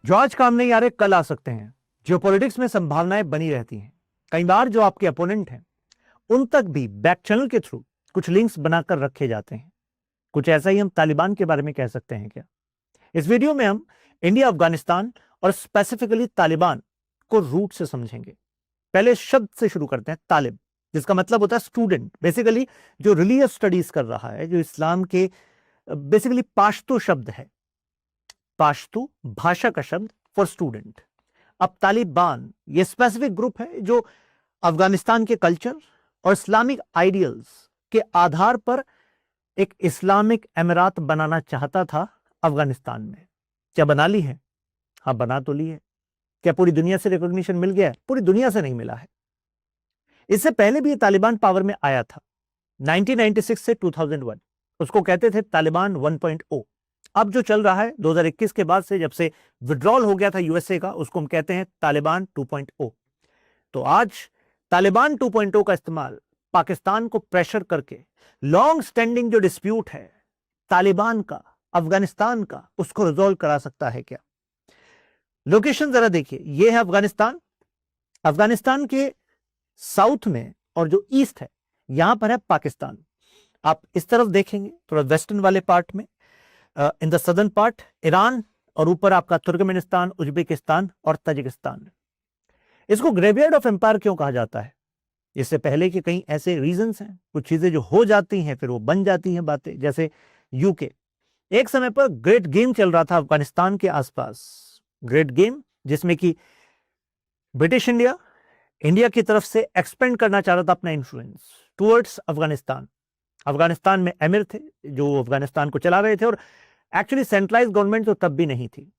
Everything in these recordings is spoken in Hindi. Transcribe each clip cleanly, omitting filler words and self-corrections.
जो आज काम नहीं आ रहे कल आ सकते हैं। जियोपॉलिटिक्स में संभावनाएं बनी रहती हैं। कई बार जो आपके अपोनेंट हैं उन तक भी बैक चैनल के थ्रू कुछ लिंक्स बनाकर रखे जाते हैं। कुछ ऐसा ही हम तालिबान के बारे में कह सकते हैं क्या? इस वीडियो में हम इंडिया, अफगानिस्तान और स्पेसिफिकली तालिबान को रूट से समझेंगे। पहले शब्द से शुरू करते हैं, तालिब, जिसका मतलब होता है स्टूडेंट। बेसिकली जो रिलीजियस स्टडीज कर रहा है, जो इस्लाम के बेसिकली पाश्तू शब्द है, पाश्तू भाषा का शब्द फॉर स्टूडेंट। अब तालिबान ये स्पेसिफिक ग्रुप है जो अफगानिस्तान के कल्चर और इस्लामिक आइडियल्स के आधार पर एक इस्लामिक अमीरात बनाना चाहता था अफगानिस्तान में। क्या बना ली है? हाँ, बना तो ली है। क्या पूरी दुनिया से रिकॉग्निशन मिल गया है? पूरी दुनिया से नहीं मिला है। इससे पहले भी ये तालिबान पावर में आया था 1996 से 2001। उसको कहते थे तालिबान 1.0। अब जो चल रहा है 2021 के बाद से, जब से विड्रॉल हो गया था यूएसए का, उसको हम कहते हैं तालिबान 2.0। तो आज तालिबान 2.0 का इस्तेमाल पाकिस्तान को प्रेशर करके लॉन्ग स्टैंडिंग जो डिस्प्यूट है तालिबान का, अफगानिस्तान का, उसको रिजॉल्व करा सकता है क्या? लोकेशन जरा देखिए, यह है अफगानिस्तान। अफगानिस्तान के साउथ में और जो ईस्ट है यहां पर है पाकिस्तान। आप इस तरफ देखेंगे थोड़ा वेस्टर्न वाले पार्ट में, in the southern part Iran, और ऊपर आपका तुर्कमेनिस्तान, उज्बेकिस्तान और ताजिकिस्तान। इसको ग्रेवयार्ड ऑफ एम्पायर क्यों कहा जाता है? इससे पहले कि कई ऐसे रीजंस हैं, कुछ चीजें जो हो जाती हैं फिर वो बन जाती हैं बातें। जैसे यूके, एक समय पर ग्रेट गेम चल रहा था अफगानिस्तान के आसपास, ग्रेट गेम, जिसमें कि ब्रिटिश इंडिया की तरफ से एक्सपेंड करना चाह रहा था अपना इन्फ्लुएंस टुवर्ड्स अफगानिस्तान। अफगानिस्तान में एमिर थे जो अफगानिस्तान को चला रहे थे, और एक्चुअली सेंट्रलाइज गवर्नमेंट तो तब भी नहीं थी।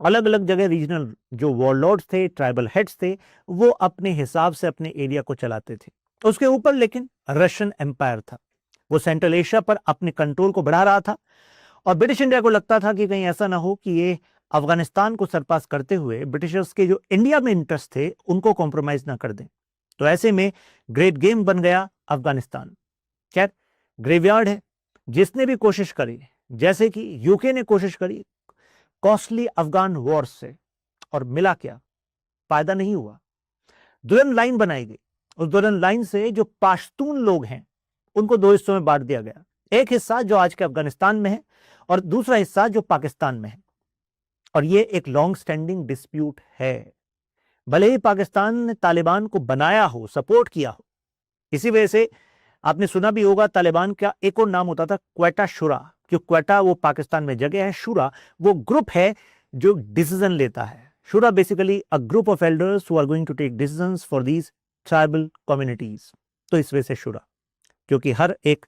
अलग अलग जगह रीजनल जो वॉरलॉर्ड्स थे, ट्राइबल हेड्स थे, वो अपने हिसाब से अपने एरिया को चलाते थे। उसके ऊपर लेकिन रशियन एम्पायर था, वो सेंट्रल एशिया पर अपने कंट्रोल को बढ़ा रहा था, और ब्रिटिश इंडिया को लगता था कि कहीं ऐसा ना हो कि ये अफगानिस्तान को सरपास करते हुए ब्रिटिशर्स के जो इंडिया में इंटरेस्ट थे उनको कॉम्प्रोमाइज ना कर दें। तो ऐसे में ग्रेट गेम बन गया अफगानिस्तान। खैर, ग्रेवयार्ड है। जिसने भी कोशिश करी, जैसे कि यूके ने कोशिश करी कॉस्टली अफगान वॉर से, और मिला क्या? फायदा नहीं हुआ। दुल्हन लाइन बनाई गई। उस दुल्हन लाइन से जो पाश्तून लोग हैं उनको दो हिस्सों में बांट दिया गया। एक हिस्सा जो आज के अफगानिस्तान में है और दूसरा हिस्सा जो पाकिस्तान में है। और ये एक लॉन्ग स्टैंडिंग डिस्प्यूट है। भले ही पाकिस्तान ने तालिबान को बनाया हो, सपोर्ट किया हो, इसी वजह से आपने सुना भी होगा तालिबान का एक और नाम होता था क्वेटा शुरा, क्योंकि क्वेटा वो पाकिस्तान में जगह है, शुरा वो ग्रुप है जो डिसीजन लेता है। शुरा basically a group of elders who are going to take decisions for these tribal communities. तो इस वजह से शुरा, क्योंकि हर एक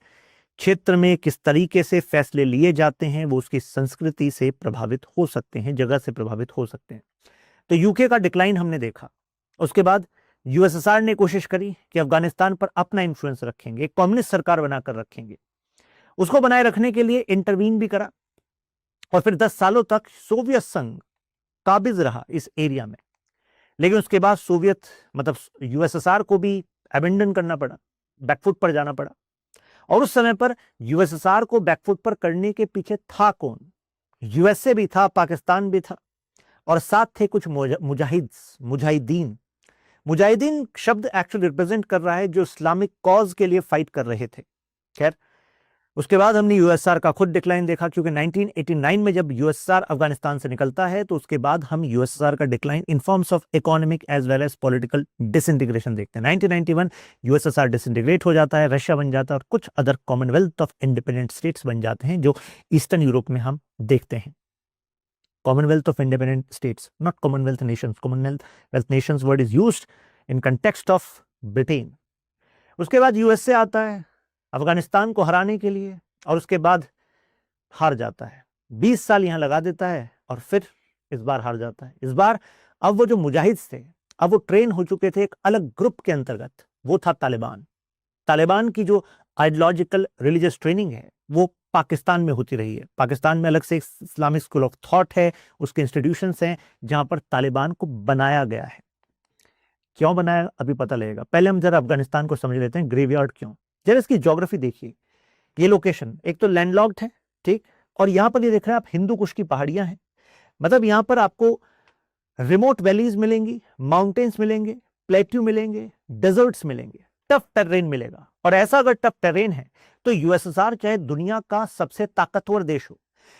क्षेत्र में किस तरीके से फैसले लिए जाते हैं वो उसकी संस्कृति से प्रभावित हो सकते हैं, जगह से प्रभावित हो सकते हैं। तो यूके का डिक्लाइन हमने देखा। उसके बाद यूएसएसआर ने कोशिश करी कि अफगानिस्तान पर अपना इन्फ्लुएंस रखेंगे, एक कम्युनिस्ट सरकार बनाकर रखेंगे। उसको बनाए रखने के लिए इंटरवीन भी करा, और फिर 10 सालों तक सोवियत संघ काबिज रहा इस एरिया में। लेकिन उसके बाद सोवियत मतलब यूएसएसआर को भी अबेंडन करना पड़ा, बैकफुट पर जाना पड़ा। और उस समय पर यूएसएसआर को बैकफुट पर करने के पीछे था कौन? यूएसए भी था, पाकिस्तान भी था, और साथ थे कुछ मुजाहिदीन। मुजाहिदीन शब्द एक्चुअली रिप्रेजेंट कर रहा है जो इस्लामिक कॉज के लिए फाइट कर रहे थे। खैर, उसके बाद हमने यूएसआर का खुद डिक्लाइन देखा, क्योंकि 1989 में जब यूएसआर अफगानिस्तान से निकलता है तो उसके बाद हम यूएसआर का decline in forms of economic as well as political disintegration देखते हैं। 1991 यूएसएसआर डिसइंटीग्रेट हो जाता है, रशिया बन जाता है, और कुछ other Commonwealth of independent states बन जाते हैं जो ईस्टर्न यूरोप में हम देखते हैं। Commonwealth of Independent States, not Commonwealth nations. Commonwealth nations word is used in context of Britain. उसके बाद यूएसए आता है अफगानिस्तान को हराने के लिए, और उसके बाद हार जाता है। 20 साल यहां लगा देता है और फिर इस बार हार जाता है। इस बार अब वो जो मुजाहिद थे, अब वो ट्रेन हो चुके थे एक अलग ग्रुप के अंतर्गत, वो था तालिबान। तालिबान की जो आइडियोलॉजिकल रिलीजियस ट्रेनिंग है वो पाकिस्तान में होती रही है। पाकिस्तान में अलग से इस्लामिक स्कूल ऑफ थॉट है, उसके इंस्टीट्यूशंस हैं जहां पर तालिबान को बनाया गया है। क्यों बनाया अभी पता लगेगा। पहले हम जरा अफगानिस्तान को समझ लेते हैं, ग्रेवयार्ड क्यों। जरा इसकी ज्योग्राफी देखिए। ये लोकेशन एक तो लैंडलॉक्ड है, ठीक, और यहां पर ये देख रहे हैं आप हिंदू कुश की पहाड़ियां हैं, मतलब यहां पर आपको रिमोट वैलीज मिलेंगी, माउंटेन्स मिलेंगे, प्लेट्यू मिलेंगे, डेजर्ट्स मिलेंगे, टफ टेरेन मिलेगा। और ऐसा अगर टफ टेरेन है तो यूएसएसआर चाहे दुनिया का सबसे ताकतवर देश हो,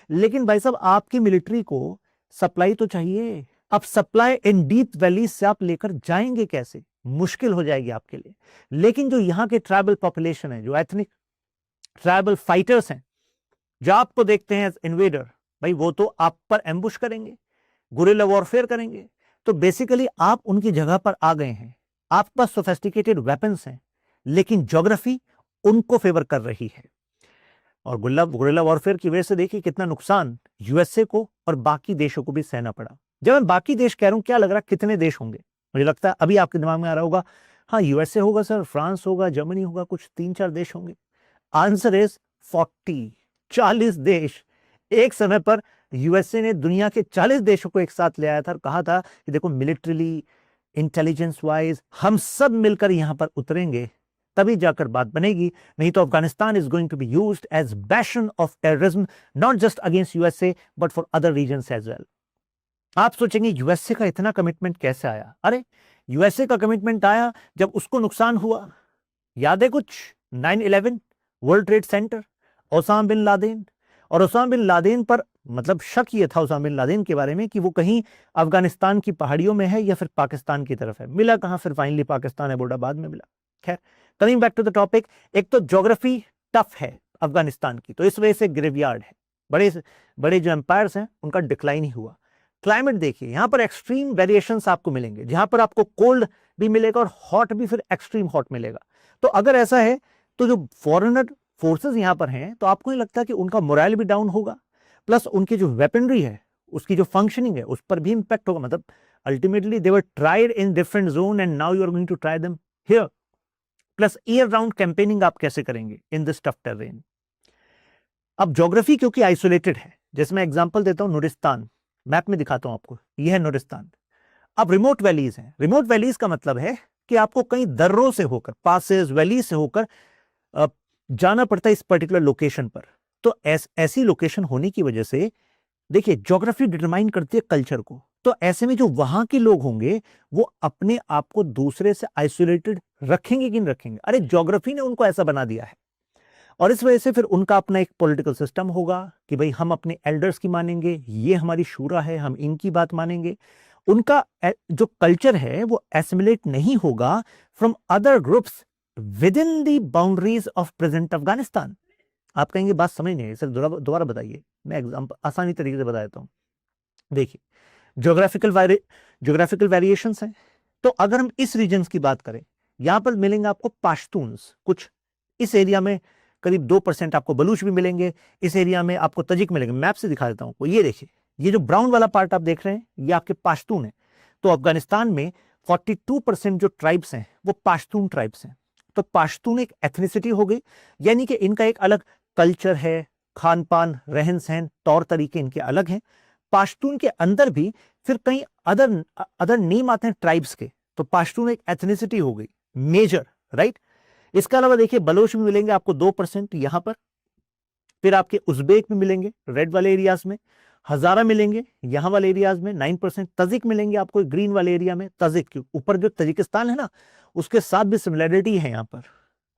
लेकिन भाई साहब आपकी मिलिट्री को सप्लाई तो चाहिए। अब सप्लाई इन डीप वैलीज से आप लेकर जाएंगे कैसे? मुश्किल हो जाएगी आपके लिए। लेकिन जो यहां के ट्राइबल पॉपुलेशन है, जो एथनिक ट्राइबल फाइटर्स हैं, जो आपको देखते हैं एज इन्वेडर, भाई वो तो आप पर एम्बुश करेंगे, गुरिल्ला वॉरफेयर करेंगे। तो बेसिकली आप उनकी जगह पर आ गए हैं, आपके पास सोफिस्टिकेटेड वेपन्स हैं, लेकिन ज्योग्राफी उनको फेवर कर रही है। और गुरिल्ला वॉरफेयर की वजह से देखिए कितना नुकसान यूएसए को और बाकी देशों को भी सहना पड़ा। जब मैं बाकी देश कह रहा हूं, क्या लग रहा है कितने देश होंगे? मुझे लगता है अभी आपके दिमाग में आ रहा होगा, हाँ यूएसए होगा सर, फ्रांस होगा, जर्मनी होगा, कुछ 3-4 देश होंगे। आंसर इज 40 देश। एक समय पर यूएसए ने दुनिया के 40 देशों को एक साथ ले आया था और कहा था कि देखो मिलिट्रीली, इंटेलिजेंस वाइज हम सब मिलकर यहां पर उतरेंगे, तभी जाकर बात बनेगी। नहीं तो Afghanistan is going to be used as bastion of terrorism, not just against USA but for other regions as well. आप सोचेंगे यूएसए का इतना कमिटमेंट कैसे आया? अरे यूएसए का कमिटमेंट आया जब उसको नुकसान हुआ। याद है कुछ? 9/11, World Trade Center, Osama bin Laden. और ओसामा बिन लादेन पर मतलब शक ये था ओसामा बिन लादेन के बारे में कि वो कहीं अफगानिस्तान की पहाड़ियों में है या फिर पाकिस्तान की तरफ है। मिला कहां? फिर फाइनली पाकिस्तान एबोटाबाद में मिला। खैर, coming back to the topic, एक तो ज्योग्राफी टफ है अफगानिस्तान की, तो इस वजह से ग्रेवयार्ड है। बड़े बड़े जो एम्पायर्स हैं उनका डिक्लाइन ही हुआ। क्लाइमेट देखिए, यहां पर एक्सट्रीम वेरिएशंस आपको मिलेंगे, जहां पर आपको कोल्ड भी मिलेगा और हॉट भी, फिर एक्सट्रीम हॉट मिलेगा। तो अगर ऐसा है तो जो फॉरेनर फोर्सेस यहां पर हैं, तो आपको नहीं लगता कि उनका मोरल भी डाउन होगा, प्लस उनकी जो वेपनरी है, उसकी जो फंक्शनिंग है, उस पर भी इंपैक्ट होगा। मतलब ultimately they were tried in different zone and now you are going to try them here. Plus year round campaigning आप कैसे करेंगे इन दिस टफ टेरेन? अब ज्योग्राफी क्योंकि आइसोलेटेड है, जैसे मैं एग्जांपल देता हूं, नूरिस्तान मैप में दिखाता हूं आपको, यह है नूरिस्तान। अब रिमोट वैलीज हैं। रिमोट वैलीज का मतलब है कि आपको कई दर्रों से होकर, पासेस, वैलीज से होकर जाना पड़ता है इस पर्टिकुलर लोकेशन पर। तो ऐसी लोकेशन होने की वजह से देखिए ज्योग्राफी डिटरमाइन करती है कल्चर को। तो ऐसे में जो वहां के लोग होंगे वो अपने आप को दूसरे से आइसोलेटेड रखेंगे कि नहीं रखेंगे? अरे ज्योग्राफी ने उनको ऐसा बना दिया है। और इस वजह से फिर उनका अपना एक पॉलिटिकल सिस्टम होगा कि भाई हम अपने एल्डर्स की मानेंगे, ये हमारी शूरा है, हम इनकी बात मानेंगे। उनका जो कल्चर है वो एसिमिलेट नहीं होगा from other groups with in the boundaries of present Afghanistan. आप कहेंगे बात समझ नहीं है सर, दोबारा बताइए। मैं एग्जाम्पल आसानी तरीके से बता देता हूं। देखिए ज्योग्राफिकल वेरिएशंस हैं। तो अगर हम इस रीजन की बात करें, यहां पर मिलेंगे आपको पाश्तून्स, कुछ इस एरिया में करीब 2% आपको बलूच भी मिलेंगे, इस एरिया में आपको तजिक मिलेंगे। मैप से दिखा देता हूं, ये देखिए, ये जो ब्राउन वाला पार्ट आप देख रहे हैं ये आपके पाश्तून है। तो अफगानिस्तान में 42% जो ट्राइब्स हैं वो पाश्तून ट्राइब्स हैं। तो पाश्तून एक एथनिसिटी हो गई, यानी कि इनका एक अलग कल्चर है, खान पान, रहन सहन, तौर तरीके इनके अलग हैं। पाश्तून के अंदर भी फिर कई अदर नेम आते हैं ट्राइब्स के। तो पाश्तून एक एथनिसिटी हो गई मेजर, राइट। इसके अलावा देखिए बलोच भी मिलेंगे आपको 2% यहां पर। फिर आपके उज्बेक भी मिलेंगे रेड वाले एरियाज में, हजारा मिलेंगे यहां वाले एरियाज में 9%, तजिक मिलेंगे आपको ग्रीन वाले एरिया में। तजिक के ऊपर जो तजिकिस्तान है ना, उसके साथ भी सिमिलैरिटी है यहां पर।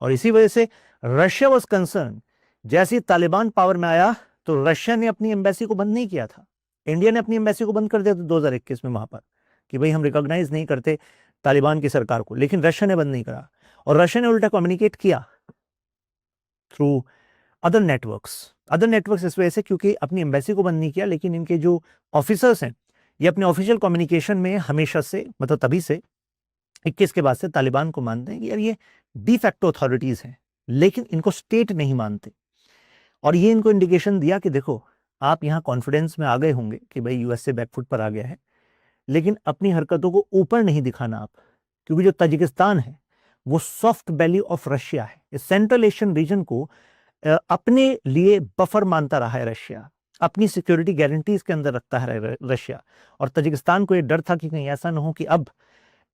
और इसी वजह से रशिया वाज कंसर्न, जैसे तालिबान पावर में आया तो रशिया ने अपनी एम्बेसी को बंद नहीं किया था। इंडिया ने अपनी एम्बेसी को बंद कर दिया था 2021 में वहां पर, कि भाई हम रिकॉग्नाइज नहीं करते तालिबान की सरकार को, लेकिन रशिया ने बंद नहीं करा। और रशिया ने उल्टा कम्युनिकेट किया थ्रू अदर नेटवर्क्स इस वजह से, क्योंकि अपनी एम्बेसी को बंद नहीं किया, लेकिन इनके जो ऑफिसर्स हैं ये अपने ऑफिशियल कम्युनिकेशन में हमेशा से, मतलब तभी से 21 के बाद से तालिबान को मानते हैं कि यार ये डी फैक्टो अथॉरिटीज हैं, लेकिन इनको स्टेट नहीं मानते। और ये इनको इंडिकेशन दिया कि देखो आप यहाँ कॉन्फिडेंस में आ गए होंगे कि भाई यूएसए बैकफुट पर आ गया है, लेकिन अपनी हरकतों को ऊपर नहीं दिखाना आप, क्योंकि जो तजिकिस्तान है वो सॉफ्ट बैली ऑफ रशिया है। इस सेंट्रल एशियन रीजन को अपने लिए बफर मानता रहा है रशिया, अपनी सिक्योरिटी गारंटीज के अंदर रखता है रशिया। और तजिकिस्तान को ये डर था कि कहीं ऐसा ना हो कि अब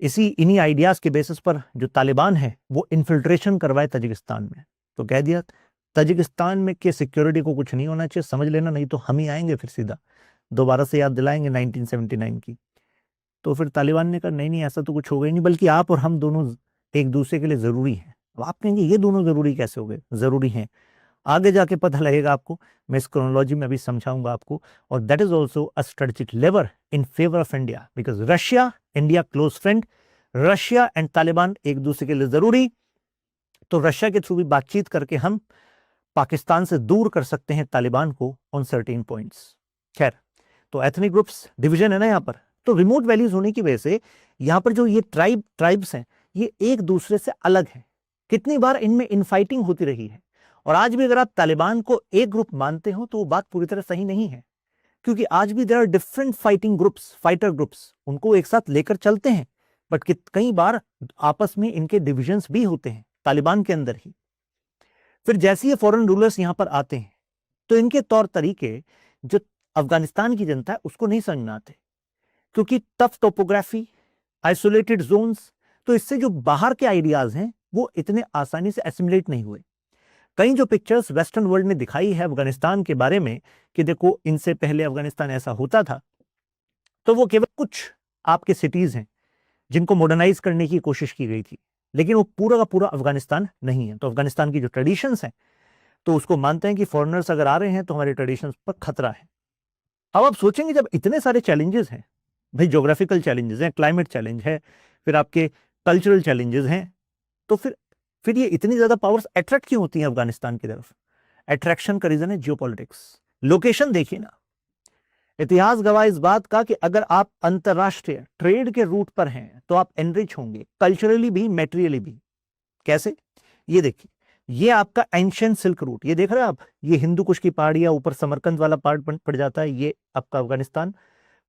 इन्हीं आइडियाज के बेसिस पर जो तालिबान है वो इन्फिल्ट्रेशन करवाए तजिकिस्तान में। तो कह दिया तजिकिस्तान में के सिक्योरिटी को कुछ नहीं होना चाहिए, समझ लेना, नहीं तो हम ही आएंगे फिर सीधा। दोबारा से याद दिलाएंगे 1979 की। तो फिर तालिबान ने कहा नहीं नहीं ऐसा तो कुछ होगा ही नहीं, बल्कि आप और हम दोनों एक दूसरे के लिए ज़रूरी हैं। अब आप कहेंगे ये दोनों ज़रूरी कैसे हो गए? ज़रूरी हैं, आगे जाके पता लगेगा आपको, मैं इस क्रोनोलॉजी में अभी समझाऊंगा आपको। और that is also a strategic lever in favour of India, because Russia India close friend, Russia and Taliban एक दूसरे के लिए ज़रूरी। तो रशिया के थ्रू भी बातचीत करके हम पाकिस्तान से दूर कर सकते हैं तालिबान को ऑन सर्टेन पॉइंट्स। खैर, तो एथनिक ग्रुप्स डिवीजन है ना यहाँ पर, तो रिमोट वैलीज होने की वजह से यहाँ पर जो ये ट्राइब्स हैं ये एक दूसरे से अलग हैं। कितनी बार इनमें इनफाइटिंग होती रही है, और आज भी अगर आप तालिबान को एक ग्रुप मानते हो तो वो बात पूरी तरह सही नहीं है, क्योंकि आज भी there are different fighting groups, fighter groups, उनको एक साथ लेकर चलते हैं, बट कई बार आपस में इनके डिविजन्स भी होते हैं तालिबान के अंदर ही। फिर जैसे ये फॉरेन रूलर्स यहां पर आते हैं तो इनके तौर तरीके जो अफगानिस्तान की जनता है उसको नहीं समझ में आते, क्योंकि टफ टोपोग्राफी, आइसोलेटेड जोन्स, तो इससे जो बाहर के आइडियाज हैं वो इतने आसानी से एसिमिलेट नहीं हुए। कई जो पिक्चर्स वेस्टर्न वर्ल्ड ने दिखाई है अफगानिस्तान के बारे में कि देखो इनसे पहले अफगानिस्तान ऐसा होता था, तो वो केवल कुछ आपके सिटीज हैं जिनको मॉडर्नाइज करने की कोशिश की गई थी, लेकिन वो पूरा का पूरा अफगानिस्तान नहीं है। तो अफगानिस्तान की जो ट्रेडिशंस हैं तो उसको मानते हैं कि फॉरेनर्स अगर आ रहे हैं तो हमारे ट्रेडिशंस पर खतरा है। अब आप सोचेंगे जब इतने सारे चैलेंजेस हैं, भाई ज्योग्राफिकल चैलेंजेस हैं, क्लाइमेट चैलेंज है, फिर आपके कल्चरल चैलेंजेस हैं, तो फिर ये इतनी ज्यादा पावर्स अट्रैक्ट क्यों होती हैं अफगानिस्तान की तरफ? अट्रैक्शन का रीजन है जियोपॉलिटिक्स। लोकेशन देखिए ना, इतिहास गवाह इस बात का कि अगर आप अंतरराष्ट्रीय ट्रेड के रूट पर हैं तो आप एनरिच होंगे कल्चरली भी, मेटेरियली भी। कैसे? ये देखिए, ये आपका एंशिएंट सिल्क रूट, ये देख रहे हैं आप, ये हिंदू कुश की पहाड़ियां, ऊपर समरकंद वाला पार्ट पड़ जाता है, ये आपका अफगानिस्तान,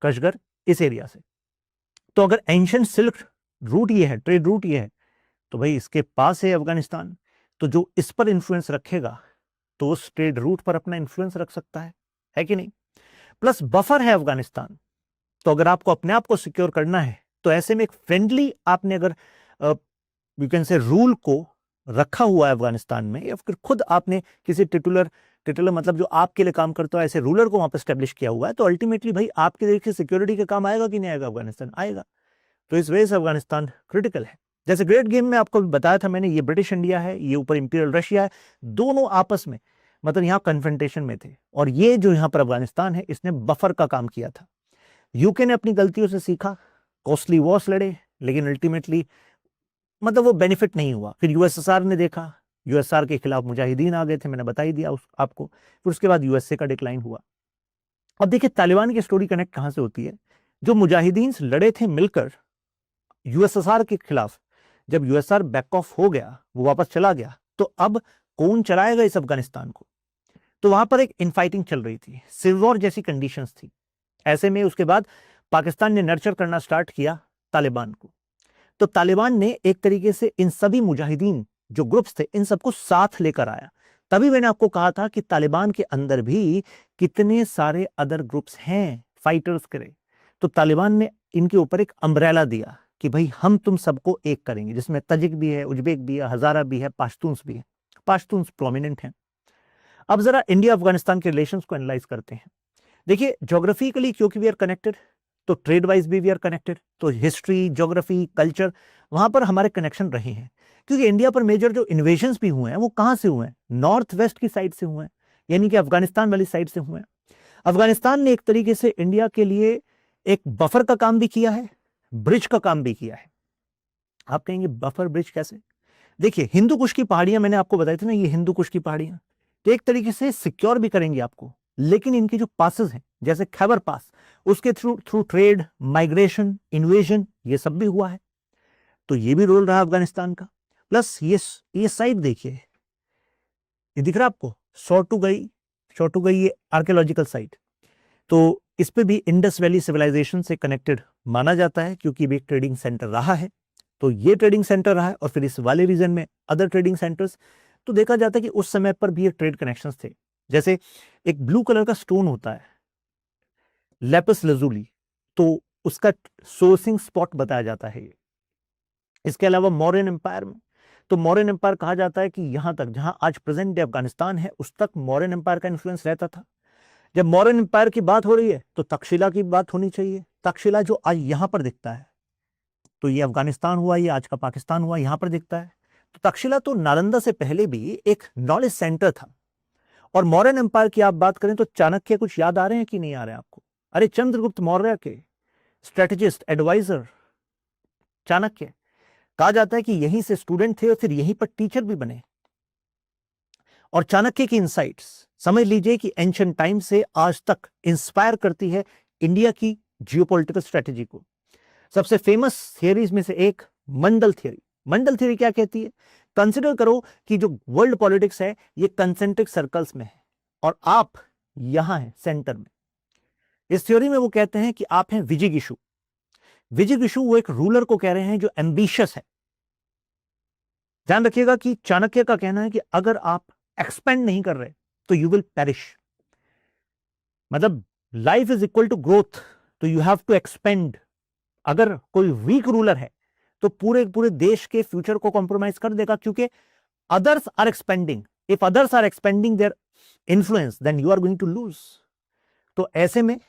कशगर, इस एरिया से। तो अगर एंशिएंट सिल्क रूट ये है, ट्रेड रूट ये है, तो भाई इसके पास है अफगानिस्तान, तो जो इस पर इंफ्लुएंस रखेगा तो उस ट्रेड रूट पर अपना इंफ्लुएंस रख सकता है कि नहीं? प्लस बफर है अफगानिस्तान, तो अगर आपको अपने आप को सिक्योर करना है तो ऐसे में एक फ्रेंडली आपने अगर यू कैन से रूल को रखा हुआ है अफगानिस्तान में, या फिर खुद आपने किसी टिटुलर मतलब जो आपके लिए काम करता है ऐसे रूलर को वहां पर स्टैब्लिश किया हुआ है, तो अल्टीमेटली भाई आपके देखिए सिक्योरिटी के काम आएगा कि नहीं आएगा? अफगानिस्तान आएगा। तो इस वजह से अफगानिस्तान क्रिटिकल है। जैसे ग्रेट गेम में आपको बताया था मैंने, ये ब्रिटिश इंडिया है, ये ऊपर इंपीरियल रशिया है, दोनों आपस में मतलब यहाँ कन्फ्रंटेशन में थे, और ये जो यहाँ पर अफगानिस्तान है इसने बफर का काम किया था। यूके ने अपनी गलतियों से सीखा, कॉस्टली वॉर्स लड़े, लेकिन अल्टीमेटली मतलब वो बेनिफिट नहीं हुआ। फिर यूएसएसआर ने देखा, यूएसएसआर के खिलाफ मुजाहिदीन आ गए थे, मैंने बता ही दिया आपको। फिर उसके बाद यूएसए का डिक्लाइन हुआ। अब देखिए तालिबान की स्टोरी कनेक्ट कहां से होती है। जो मुजाहिदीन लड़े थे मिलकर यूएसएसआर के खिलाफ, जब यूएसएसआर बैक ऑफ हो गया, वो वापस चला गया, तो अब कौन चलाएगा इस अफगानिस्तान को? तो वहां पर एक इनफाइटिंग चल रही थी, सिविल वॉर जैसी कंडीशंस थी। ऐसे में उसके बाद पाकिस्तान ने नर्चर करना स्टार्ट किया तालिबान को। तो तालिबान ने एक तरीके से इन सभी मुजाहिदीन जो ग्रुप्स थे इन सबको साथ लेकर आया। तभी मैंने आपको कहा था कि तालिबान के अंदर भी कितने सारे अदर ग्रुप्स हैं फाइटर्स करे। तो तालिबान ने इनके ऊपर एक अम्ब्रेला दिया कि भाई हम तुम सबको एक करेंगे, जिसमें तजिक भी है, उज्बेक भी है, हजारा भी है, पाश्तून्स भी है। पाश्तून्स प्रोमिनेंट हैं। अब जरा इंडिया अफगानिस्तान के रिलेशंस को एनालाइज करते हैं। देखिए ज्योग्राफिकली क्योंकि वी आर कनेक्टेड, तो ट्रेड वाइज भी वी आर कनेक्टेड, तो हिस्ट्री, ज्योग्राफी, कल्चर, वहां पर हमारे कनेक्शन रहे हैं। क्योंकि इंडिया पर मेजर जो इन्वेजन्स भी हुए हैं वो कहां से हुए हैं? नॉर्थ वेस्ट की साइड से हुए हैं, यानी कि अफगानिस्तान वाली साइड से हुए हैं। अफगानिस्तान ने एक तरीके से इंडिया के लिए एक बफर का काम भी किया है, ब्रिज का काम भी किया है। आप कहेंगे बफर ब्रिज कैसे? देखिए हिंदू कुश की पहाड़ियां मैंने आपको बताई थी ना, ये हिंदू कुश की पहाड़ियां तो एक तरीके से सिक्योर भी करेंगे आपको, लेकिन इनके जो पासेस हैं जैसे खैबर पास, उसके थ्रू ट्रेड, माइग्रेशन, इन्वेजन, ये सब भी हुआ है। तो ये भी रोल रहा अफगानिस्तान का। प्लस ये साइड देखिए, ये दिख रहा है आपको, शोटुगई ये आर्कियोलॉजिकल साइट, तो इस पे भी इंडस वैली सिविलाइजेशन से कनेक्टेड माना जाता है, क्योंकि भी एक ट्रेडिंग सेंटर रहा है। तो ये ट्रेडिंग सेंटर रहा है, और फिर इस वाले रीजन में अदर ट्रेडिंग सेंटर्स। तो देखा जाता है कि उस समय पर भी ये ट्रेड कनेक्शंस थे। जैसे एक ब्लू कलर का स्टोन होता है लेपिस लजुली, तो उसका सोर्सिंग स्पॉट बताया जाता है ये। इसके अलावा मौर्यन एम्पायर में, तो मौर्यन एम्पायर कहा जाता है कि यहां तक जहां आज प्रेजेंट डे अफगानिस्तान है उस तक मौर्यन एम्पायर का इन्फ्लुएंस रहता था। जब मौर्यन एम्पायर की बात हो रही है तो तक्षशिला की बात होनी चाहिए। तक्षशिला जो आज यहां पर दिखता है, तो ये अफगानिस्तान हुआ, ये आज का पाकिस्तान हुआ, यहां पर दिखता है। तो तक्षशिला तो नालंदा से पहले भी एक नॉलेज सेंटर था। और मौर्यन एम्पायर की आप बात करें तो चाणक्य कुछ याद आ रहे हैं कि नहीं आ रहे हैं आपको? अरे चंद्रगुप्त मौर्य के स्ट्रेटेजिस्ट, एडवाइजर चाणक्य, कहा जाता है कि यहीं से स्टूडेंट थे और फिर यहीं पर टीचर भी बने। और चाणक्य की इंसाइट्स समझ लीजिए कि एंशिएंट टाइम से आज तक इंस्पायर करती है इंडिया की जियोपॉलिटिकल स्ट्रेटेजी को। सबसे फेमस थियरीज में से एक मंडल थियरी। मंडल थियरी क्या कहती है? कंसिडर करो कि जो वर्ल्ड पॉलिटिक्स है ये कंसेंट्रिक सर्कल्स में है और आप यहां हैं सेंटर में। इस थ्योरी में वो कहते हैं कि आप हैं विजिगिशु। विजिगिशु वो एक रूलर को कह रहे हैं जो एम्बिशियस है। ध्यान रखिएगा कि चाणक्य का कहना है कि अगर आप एक्सपेंड नहीं कर रहे तो यू विल पेरिश। मतलब life is equal to growth, तो यू हैव टू एक्सपेंड। अगर कोई वीक रूलर है तो पूरे पूरे देश के फ्यूचर को कॉम्प्रोमाइज कर देगा, क्योंकि others are expanding. If others are expanding their influence then you are going to lose. तो ऐसे में